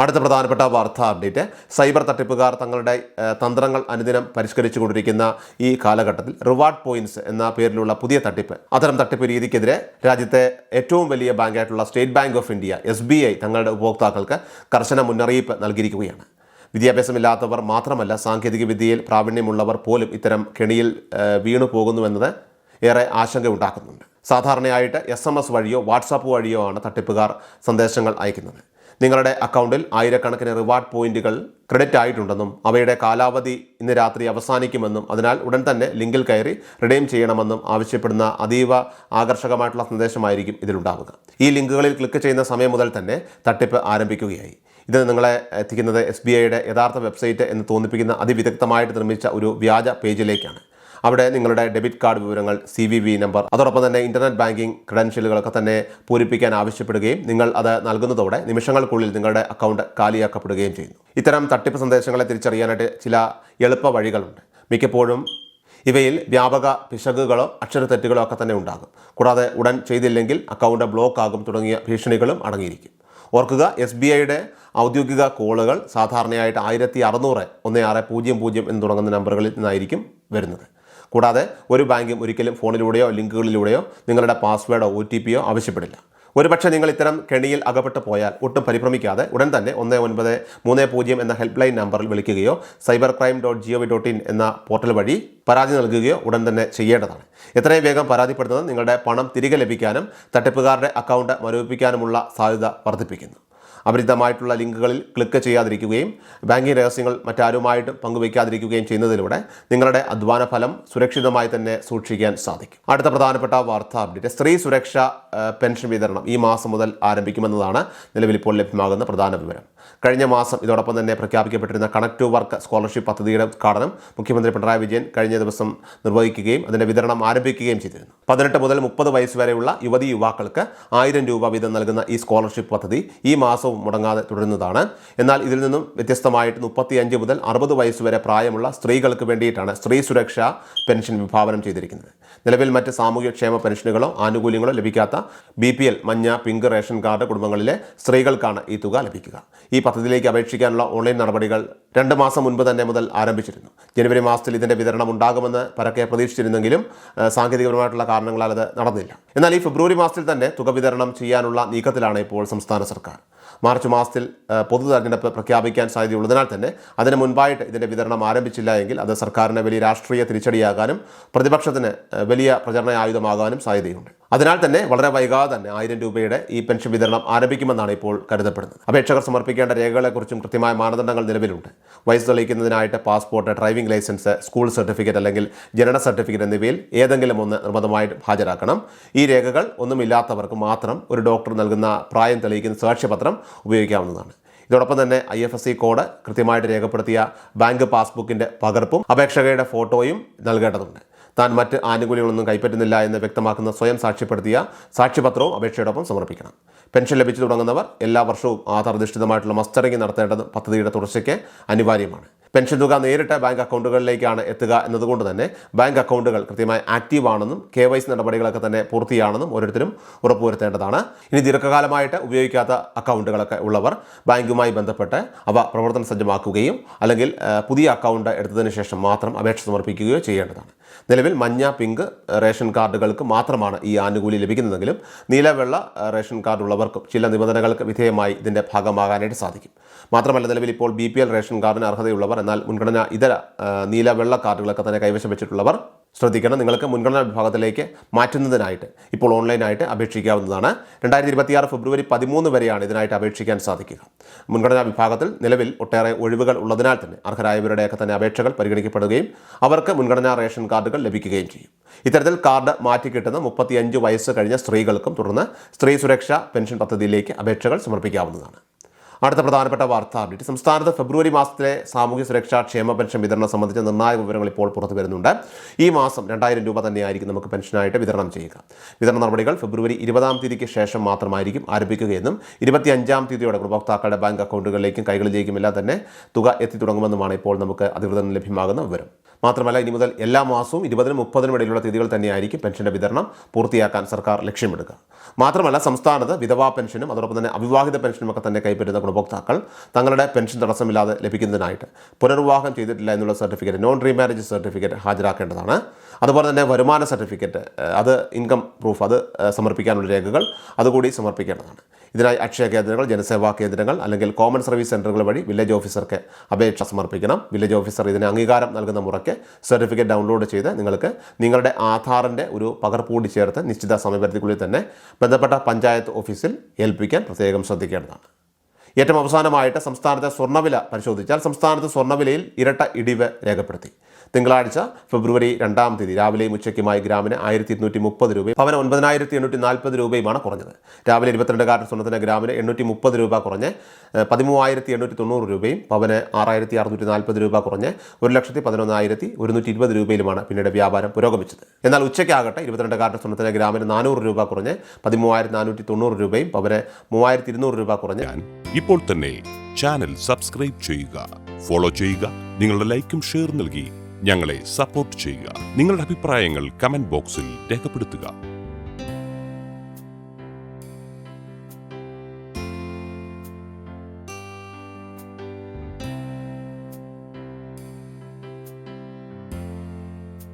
അടുത്ത പ്രധാനപ്പെട്ട വാർത്താ അപ്ഡേറ്റ്, സൈബർ തട്ടിപ്പുകാർ തങ്ങളുടെ തന്ത്രങ്ങൾ അനുദിനം പരിഷ്കരിച്ചുകൊണ്ടിരിക്കുന്ന ഈ കാലഘട്ടത്തിൽ റിവാർഡ് പോയിന്റ്സ് എന്ന പേരിലുള്ള പുതിയ തട്ടിപ്പ്, അത്തരം തട്ടിപ്പ് രീതിക്കെതിരെ രാജ്യത്തെ ഏറ്റവും വലിയ ബാങ്കായിട്ടുള്ള State Bank of India SBI തങ്ങളുടെ ഉപഭോക്താക്കൾക്ക് കർശന മുന്നറിയിപ്പ് നൽകിയിരിക്കുകയാണ്. വിദ്യാഭ്യാസമില്ലാത്തവർ മാത്രമല്ല, സാങ്കേതിക വിദ്യയിൽ പ്രാവീണ്യമുള്ളവർ പോലും ഇത്തരം കെണിയിൽ വീണു പോകുന്നുവെന്നത് ഏറെ ആശങ്ക ഉണ്ടാക്കുന്നുണ്ട്. സാധാരണയായിട്ട് SMS വഴിയോ വാട്സാപ്പ് വഴിയോ ആണ് തട്ടിപ്പുകാർ സന്ദേശങ്ങൾ അയക്കുന്നത്. നിങ്ങളുടെ അക്കൗണ്ടിൽ ആയിരക്കണക്കിന് റിവാർഡ് പോയിന്റുകൾ ക്രെഡിറ്റ് ആയിട്ടുണ്ടെന്നും അവയുടെ കാലാവധി ഇന്ന് രാത്രി അവസാനിക്കുമെന്നും അതിനാൽ ഉടൻ തന്നെ ലിങ്കിൽ കയറി റിഡീം ചെയ്യണമെന്നും ആവശ്യപ്പെടുന്ന അതീവ ആകർഷകമായിട്ടുള്ള സന്ദേശമായിരിക്കും ഇതിലുണ്ടാവുക. ഈ ലിങ്കുകളിൽ ക്ലിക്ക് ചെയ്യുന്ന സമയം മുതൽ തന്നെ തട്ടിപ്പ് ആരംഭിക്കുകയായി. ഇത് നിങ്ങളെ എത്തിക്കുന്നത് SBIയുടെ യഥാർത്ഥ വെബ്സൈറ്റ് എന്ന് തോന്നിപ്പിക്കുന്ന അതിവിദഗ്ധമായിട്ട് നിർമ്മിച്ച ഒരു വ്യാജ പേജിലേക്കാണ്. അവിടെ നിങ്ങളുടെ ഡെബിറ്റ് കാർഡ് വിവരങ്ങൾ, CVV നമ്പർ, അതോടൊപ്പം തന്നെ ഇൻ്റർനെറ്റ് ബാങ്കിംഗ് ക്രെഡൻഷ്യലുകളൊക്കെ തന്നെ പൂരിപ്പിക്കാൻ ആവശ്യപ്പെടുകയും നിങ്ങൾ അത് നൽകുന്നതോടെ നിമിഷങ്ങൾക്കുള്ളിൽ നിങ്ങളുടെ അക്കൗണ്ട് കാലിയാക്കപ്പെടുകയും ചെയ്യുന്നു. ഇത്തരം തട്ടിപ്പ് സന്ദേശങ്ങളെ തിരിച്ചറിയാനായിട്ട് ചില എളുപ്പ വഴികളുണ്ട്. മിക്കപ്പോഴും ഇവയിൽ വ്യാപക പിശകുകളോ അക്ഷരത്തെറ്റുകളോ ഒക്കെ തന്നെ ഉണ്ടാകും. കൂടാതെ ഉടൻ ചെയ്തില്ലെങ്കിൽ അക്കൗണ്ട് ബ്ലോക്ക് ആകും തുടങ്ങിയ ഭീഷണികളും അടങ്ങിയിരിക്കും. ഓർക്കുക, SBIയുടെ ഔദ്യോഗിക കോളുകൾ സാധാരണയായിട്ട് 1600 1600 എന്ന് തുടങ്ങുന്ന നമ്പറുകളിൽ നിന്നായിരിക്കും വരുന്നത്. കൂടാതെ ഒരു ബാങ്കും ഒരിക്കലും ഫോണിലൂടെയോ ലിങ്കുകളിലൂടെയോ നിങ്ങളുടെ പാസ്വേഡോ OTP ആവശ്യപ്പെടില്ല. ഒരുപക്ഷെ നിങ്ങൾ ഇത്തരം കെണിയിൽ അകപ്പെട്ടു പോയാൽ ഒട്ടും പരിഭ്രമിക്കാതെ ഉടൻ തന്നെ 1930 എന്ന ഹെൽപ്പ് ലൈൻ നമ്പറിൽ വിളിക്കുകയോ cybercrime.gov.in എന്ന പോർട്ടൽ വഴി പരാതി നൽകുകയോ ഉടൻ തന്നെ ചെയ്യേണ്ടതാണ്. എത്രയും വേഗം പരാതിപ്പെടുന്നത് നിങ്ങളുടെ പണം തിരികെ ലഭിക്കാനും തട്ടിപ്പുകാരുടെ അക്കൗണ്ട് മരവിപ്പിക്കാനുമുള്ള സാധ്യത വർദ്ധിപ്പിക്കുന്നു. അപരിചിതമായിട്ടുള്ള ലിങ്കുകളിൽ ക്ലിക്ക് ചെയ്യാതിരിക്കുകയും ബാങ്കിങ് രഹസ്യങ്ങൾ മറ്റാരുമായിട്ടും പങ്കുവയ്ക്കാതിരിക്കുകയും ചെയ്യുന്നതിലൂടെ നിങ്ങളുടെ അധ്വാന ഫലം സുരക്ഷിതമായി തന്നെ സൂക്ഷിക്കാൻ സാധിക്കും. അടുത്ത പ്രധാനപ്പെട്ട വാർത്താ അപ്ഡേറ്റ്, സ്ത്രീ സുരക്ഷാ പെൻഷൻ വിതരണം ഈ മാസം മുതൽ ആരംഭിക്കുമെന്നതാണ് നിലവിൽ ഇപ്പോൾ ലഭ്യമാകുന്ന പ്രധാന വിവരം. കഴിഞ്ഞ മാസം ഇതോടൊപ്പം തന്നെ പ്രഖ്യാപിക്കപ്പെട്ടിരുന്ന കണക്ട് ടു വർക്ക് സ്കോളർഷിപ്പ് പദ്ധതിയുടെ ഉദ്ഘാടനം മുഖ്യമന്ത്രി പിണറായി വിജയൻ കഴിഞ്ഞ ദിവസം നിർവഹിക്കുകയും അതിൻ്റെ വിതരണം ആരംഭിക്കുകയും ചെയ്തിരുന്നു. 18 മുതൽ 30 വയസ്സ് വരെയുള്ള യുവതി യുവാക്കൾക്ക് 1000 രൂപ വീതം നൽകുന്ന ഈ സ്കോളർഷിപ്പ് പദ്ധതി ഈ മാസവും മുടങ്ങാതെ തുടരുന്നതാണ്. എന്നാൽ ഇതിൽ നിന്നും വ്യത്യസ്തമായിട്ട് 35 മുതൽ 60 വയസ്സ് വരെ പ്രായമുള്ള സ്ത്രീകൾക്ക് വേണ്ടിയിട്ടാണ് സ്ത്രീ സുരക്ഷാ പെൻഷൻ വിഭാവനം ചെയ്തിരിക്കുന്നത്. നിലവിൽ മറ്റ് സാമൂഹ്യക്ഷേമ പെൻഷനുകളോ ആനുകൂല്യങ്ങളോ ലഭിക്കാത്ത BPL മഞ്ഞ, പിങ്ക് റേഷൻ കാർഡ് കുടുംബങ്ങളിലെ സ്ത്രീകൾക്കാണ് ഈ തുക ലഭിക്കുക. ഈ പദ്ധതിയിലേക്ക് അപേക്ഷിക്കാനുള്ള ഓൺലൈൻ നടപടികൾ 2 മാസം മുൻപ് തന്നെ മുതൽ ആരംഭിച്ചിരുന്നു. ജനുവരി മാസത്തിൽ ഇതിൻ്റെ വിതരണം ഉണ്ടാകുമെന്ന് പരക്കെ പ്രതീക്ഷിച്ചിരുന്നെങ്കിലും സാങ്കേതികപരമായിട്ടുള്ള കാരണങ്ങളാൽ അത് നടന്നില്ല. എന്നാൽ ഈ ഫെബ്രുവരി മാസത്തിൽ തന്നെ തുക വിതരണം ചെയ്യാനുള്ള നീക്കത്തിലാണ് ഇപ്പോൾ സംസ്ഥാന സർക്കാർ. മാർച്ച് മാസത്തിൽ പൊതു തെരഞ്ഞെടുപ്പ് പ്രഖ്യാപിക്കാൻ സാധ്യതയുള്ളതിനാൽ തന്നെ അതിന് മുൻപായിട്ട് ഇതിൻ്റെ വിതരണം ആരംഭിച്ചില്ല എങ്കിൽ അത് സർക്കാരിന് വലിയ രാഷ്ട്രീയ തിരിച്ചടിയാകാനും പ്രതിപക്ഷത്തിന് വലിയ പ്രചരണ ആയുധമാകാനും സാധ്യതയുണ്ട്. അതിനാൽ തന്നെ വളരെ വൈകാതെ തന്നെ 1000 രൂപയുടെ ഈ പെൻഷൻ വിതരണം ആരംഭിക്കുമെന്നാണ് ഇപ്പോൾ കരുതപ്പെടുന്നത്. അപേക്ഷകർ സമർപ്പിക്കേണ്ട രേഖകളെക്കുറിച്ചും കൃത്യമായ മാനദണ്ഡങ്ങൾ നിലവിലുണ്ട്. വയസ്സ് തെളിയിക്കുന്നതിനായിട്ട് passport, driving licence, school certificate അല്ലെങ്കിൽ ജനന സർട്ടിഫിക്കറ്റ് എന്നിവയിൽ ഏതെങ്കിലും ഒന്ന് നിർബന്ധമായിട്ട് ഹാജരാക്കണം. ഈ രേഖകൾ ഒന്നുമില്ലാത്തവർക്ക് മാത്രം ഒരു ഡോക്ടർ നൽകുന്ന പ്രായം തെളിയിക്കുന്ന സാക്ഷ്യപത്രം ഉപയോഗിക്കാവുന്നതാണ്. ഇതോടൊപ്പം തന്നെ IFSC കോഡ് കൃത്യമായിട്ട് രേഖപ്പെടുത്തിയ ബാങ്ക് പാസ്ബുക്കിൻ്റെ പകർപ്പും അപേക്ഷകയുടെ ഫോട്ടോയും നൽകേണ്ടതുണ്ട്. താൻ മറ്റ് ആനുകൂല്യങ്ങളൊന്നും കൈപ്പറ്റുന്നില്ല എന്ന് വ്യക്തമാക്കുന്ന സ്വയം സാക്ഷ്യപ്പെടുത്തിയ സാക്ഷ്യപത്രവും അപേക്ഷയോടൊപ്പം സമർപ്പിക്കണം. പെൻഷൻ ലഭിച്ചു തുടങ്ങുന്നവർ എല്ലാ വർഷവും ആധാർ-അധിഷ്ഠിതമായിട്ടുള്ള മസ്റ്ററിംഗ് നടത്തേണ്ടത് പദ്ധതിയുടെ തുടർച്ചയ്ക്ക് അനിവാര്യമാണ്. പെൻഷൻ തുക നേരിട്ട് ബാങ്ക് അക്കൗണ്ടുകളിലേക്കാണ് എത്തുക എന്നതുകൊണ്ട് തന്നെ ബാങ്ക് അക്കൗണ്ടുകൾ കൃത്യമായി ആക്റ്റീവ് ആണെന്നും KYC നടപടികളൊക്കെ തന്നെ പൂർത്തിയാണെന്നും ഓരോരുത്തരും ഉറപ്പുവരുത്തേണ്ടതാണ്. ഇനി ദീർഘകാലമായിട്ട് ഉപയോഗിക്കാത്ത അക്കൗണ്ടുകളൊക്കെ ഉള്ളവർ ബാങ്കുമായി ബന്ധപ്പെട്ട് അവ പ്രവർത്തന സജ്ജമാക്കുകയും അല്ലെങ്കിൽ പുതിയ അക്കൗണ്ട് എടുത്തതിന് ശേഷം മാത്രം അപേക്ഷ സമർപ്പിക്കുകയോ ചെയ്യേണ്ടതാണ്. നിലവിൽ മഞ്ഞ, പിങ്ക് റേഷൻ കാർഡുകൾക്ക് മാത്രമാണ് ഈ ആനുകൂല്യം ലഭിക്കുന്നതെങ്കിലും നീല, വെള്ള റേഷൻ കാർഡ് ഉള്ളവർക്കും ചില നിബന്ധനകൾക്ക് വിധേയമായി ഇതിൻ്റെ ഭാഗമാകാനായിട്ട് സാധിക്കും. മാത്രമല്ല, നിലവിൽ ഇപ്പോൾ BPL റേഷൻ കാർഡിന് അർഹതയുള്ളവർ എന്നാൽ മുൻഗണന ഇതര നീല, വെള്ള കാർഡുകളൊക്കെ തന്നെ കൈവശം വെച്ചിട്ടുള്ളവർ ശ്രദ്ധിക്കണം. നിങ്ങൾക്ക് മുൻഗണനാ വിഭാഗത്തിലേക്ക് മാറ്റുന്നതിനായിട്ട് ഇപ്പോൾ ഓൺലൈനായിട്ട് അപേക്ഷിക്കാവുന്നതാണ്. 2026 ഫെബ്രുവരി 13 വരെയാണ് ഇതിനായിട്ട് അപേക്ഷിക്കാൻ സാധിക്കുക. മുൻഗണനാ വിഭാഗത്തിൽ നിലവിൽ ഒട്ടേറെ ഒഴിവുകൾ ഉള്ളതിനാൽ തന്നെ അർഹരായവരുടെയൊക്കെ തന്നെ അപേക്ഷകൾ പരിഗണിക്കപ്പെടുകയും അവർക്ക് മുൻഗണനാ റേഷൻ കാർഡുകൾ ലഭിക്കുകയും ചെയ്യും. ഇത്തരത്തിൽ കാർഡ് മാറ്റിക്കിട്ടുന്ന 35 വയസ്സ് കഴിഞ്ഞ സ്ത്രീകൾക്കും തുടർന്ന് സ്ത്രീ സുരക്ഷാ പെൻഷൻ പദ്ധതിയിലേക്ക് അപേക്ഷകൾ സമർപ്പിക്കാവുന്നതാണ്. അടുത്ത പ്രധാനപ്പെട്ട വാർത്താ അപ്ഡേറ്റ്, സംസ്ഥാനത്ത് ഫെബ്രുവരി മാസത്തിലെ സാമൂഹ്യ സുരക്ഷാ ക്ഷേമ പെൻഷൻ വിതരണം സംബന്ധിച്ച നിർണായക വിവരങ്ങൾ ഇപ്പോൾ പുറത്തു വരുന്നുണ്ട്. ഈ മാസം 2000 രൂപ തന്നെയായിരിക്കും നമുക്ക് പെൻഷനായിട്ട് വിതരണം ചെയ്യുക. വിതരണ നടപടികൾ ഫെബ്രുവരി 20-ാം തീയതിക്ക് ശേഷം മാത്രമായിരിക്കും ആരംഭിക്കുകയെന്നും 25-ാം തീയതിയോടെ ഉപഭോക്താക്കളുടെ ബാങ്ക് അക്കൗണ്ടുകളിലേക്കും കൈകളിലേക്കും എല്ലാം തന്നെ തുക എത്തിത്തുടങ്ങുമെന്നുമാണ് ഇപ്പോൾ നമുക്ക് അധികൃതർ ലഭ്യമാകുന്ന വിവരം. മാത്രമല്ല ഇനി മുതൽ എല്ലാ മാസവും 20-നും 30-നും ഇടയിലുള്ള തീയതികൾ തന്നെയായിരിക്കും പെൻഷൻ്റെ വിതരണം പൂർത്തിയാക്കാൻ സർക്കാർ ലക്ഷ്യമെടുക്കുക. മാത്രമല്ല സംസ്ഥാനത്ത് വിധവാ പെൻഷനും അതോടൊപ്പം തന്നെ അവിവാഹിത പെൻഷനും ഒക്കെ തന്നെ കൈപ്പറ്റുന്ന ഗുണഭോക്താക്കൾ തങ്ങളുടെ പെൻഷൻ തടസ്സമില്ലാതെ ലഭിക്കുന്നതിനായിട്ട് പുനർവിവാഹം ചെയ്തിട്ടില്ല എന്നുള്ള സർട്ടിഫിക്കറ്റ്, നോൺ റീമാരേജ് സർട്ടിഫിക്കറ്റ് ഹാജരാക്കേണ്ടതാണ്. അതുപോലെ തന്നെ വരുമാന സർട്ടിഫിക്കറ്റ്, അത് ഇൻകം പ്രൂഫ്, അത് സമർപ്പിക്കാനുള്ള രേഖകൾ അതുകൂടി സമർപ്പിക്കേണ്ടതാണ്. ഇതിനായി അക്ഷയ കേന്ദ്രങ്ങൾ, ജനസേവാ കേന്ദ്രങ്ങൾ അല്ലെങ്കിൽ കോമൺ സർവീസ് സെൻ്ററുകൾ വഴി വില്ലേജ് ഓഫീസർക്ക് അപേക്ഷ സമർപ്പിക്കണം. വില്ലേജ് ഓഫീസർ ഇതിന് അംഗീകാരം നൽകുന്ന മുറയ്ക്ക് സർട്ടിഫിക്കറ്റ് ഡൗൺലോഡ് ചെയ്ത് നിങ്ങൾക്ക് നിങ്ങളുടെ ആധാറിൻ്റെ ഒരു പകർപ്പ് കൂടി ചേർത്ത് നിശ്ചിത സമയപരിധിക്കുള്ളിൽ തന്നെ ബന്ധപ്പെട്ട പഞ്ചായത്ത് ഓഫീസിൽ ഏൽപ്പിക്കാൻ പ്രത്യേകം ശ്രദ്ധിക്കേണ്ടതാണ്. ഏറ്റവും അവസാനമായിട്ട് സംസ്ഥാനത്തെ സ്വർണ്ണവില പരിശോധിച്ചാൽ സംസ്ഥാനത്ത് സ്വർണ്ണവിലയിൽ ഇരട്ട ഇടിവ് രേഖപ്പെടുത്തി. തിങ്കളാഴ്ച ഫെബ്രുവരി 2-ാം തീയതി രാവിലെയും ഉച്ചയ്ക്കുമായി ഗ്രാമിന് 1230 രൂപയും പവന് 9840 രൂപയുമാണ് കുറഞ്ഞത്. രാവിലെ 22 കാരറ്റ് സ്വർണ്ണത്തിന് ഗ്രാമിന് 830 രൂപ കുറഞ്ഞ് 13890 രൂപയും പവന് 6640 രൂപ കുറഞ്ഞ് 1,11,120 രൂപയിലുമാണ് പിന്നീട് വ്യാപാരം പുരോഗമിച്ചത്. എന്നാൽ ഉച്ചയ്ക്കാകട്ടെ 22 കാരറ്റ് സ്വർണ്ണത്തിന് ഗ്രാമിന് 400 രൂപ കുറഞ്ഞ് 13,490 രൂപയും പവന് 3200 രൂപ കുറഞ്ഞ്. ഇപ്പോൾ തന്നെ ചാനൽ സബ്സ്ക്രൈബ് ചെയ്യുക, ഫോളോ ചെയ്യുക, നിങ്ങളുടെ ലൈക്കും ഷെയർ നൽകി ഞങ്ങളെ സപ്പോർട്ട് ചെയ്യുക. നിങ്ങളുടെ അഭിപ്രായങ്ങൾ കമന്റ് ബോക്സിൽ രേഖപ്പെടുത്തുക.